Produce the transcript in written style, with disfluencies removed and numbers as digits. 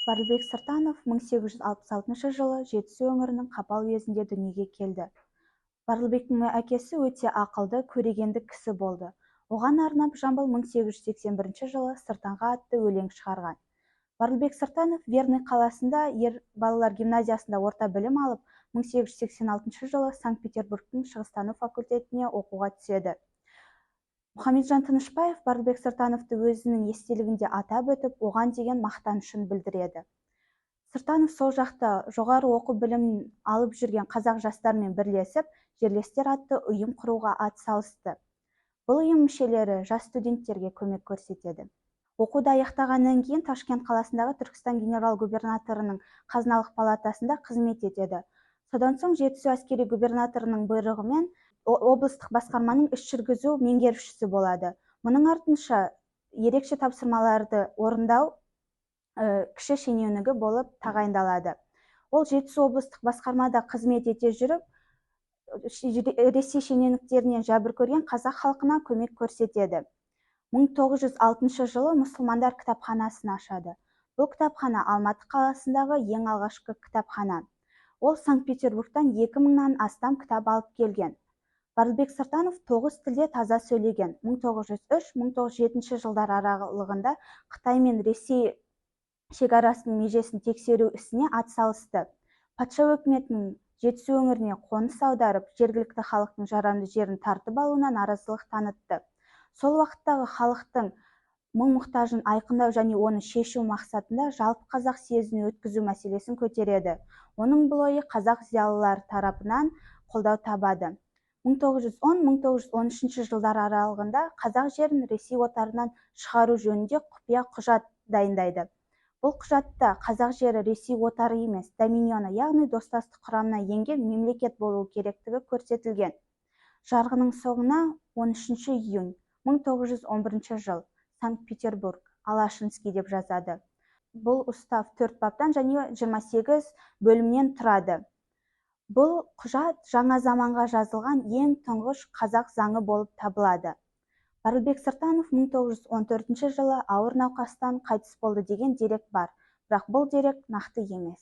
Барлыбек Сыртанов 1866 жылы Жетісу өңірінің Қапал уезінде дүниеге келді. Барлыбектің әкесі өте ақылды, көрегенді кісі болды. Оған арнап Жамбыл 1881 жылы Сыртанға атты өлең шығарған. Барлыбек Сыртанов Верный қаласында ер балалар гимназиясында орта білім алып, 1886 жылы Санкт-Петербургтың шығыстану факультетіне оқуға түседі. Мұхамеджан Тынышпаев Барлыбек Сыртановты өзінің естелігінде атап өтіп, оған деген мақтанышын білдіреді. Сыртанов сол жақта жоғары оқу білімін алып жүрген қазақ жастармен бірлесіп, Жерлестер атты ұйым құруға атсалысты. Бұл ұйым мүшелері жас студенттерге көмек көрсетеді. Оқуды аяқтағаннан кейін Ташкент қаласындағы Түркістан генерал-губернаторының қазыналық палатасында қызмет етеді. Содан соң Жетісу әскери губернаторының бұйрығымен облыстық басқарманың іс жүргізу меңгерушісі болады. Мұның артынша ерекше тапсырмаларды орындау кіші шенеунігі болып тағайындалады. Ол Жетісу облыстық басқармада қызмет ете жүріп, Ресей шенеуніктерінен жәбір көрген қазақ халқына көмек көрсетеді. 1906 жылы мұсылмандар кітапханасын ашады. Бұл кітапхана Алматы қаласындағы ең алғашқы кітапхана. Ол Санкт-Петербургтан 2000-нан астам кітап алып келген. Барлыбек Сыртанов 9 тілде таза сөйлеген. 1903-1907 жылдар аралығында Қытай мен Ресей шекарасының межесін тексеру ісіне атсалысты. Патша өкіметінің Жетісу өңіріне қоныс аударып, жергілікті халықтың жарамды жерін тартып алуына наразылық танытты. Сол уақыттағы халықтың мұң-мұқтажын айқындау және оны шешу мақсатында жалпы қазақ съезін өткізу мәселесін көтереді. Оның бұл ойы қазақ зиялылары тарапынан қолдау табады. 1910-1913 жылдар аралығында қазақ жерін Ресей отарынан шығару жөнінде құпия құжат дайындайды. Бұл құжатта қазақ жері Ресей отары емес, доминионы, яғни достастық құрамына енген мемлекет болуы керектігі көрсетілген. Жарғының соңына 13 июнь 1911 жыл, Санкт-Петербург, Алашинский деп жазады. Бұл устав 4 баптан және 28 бөлімнен тұрады. Бұл құжат жаңа заманға жазылған ең тұңғыш қазақ заңы болып табылады. Барлыбек Сыртанов 1914 жылы ауыр науқастан қайтыс болды деген дерек бар, бірақ бұл дерек нақты емес.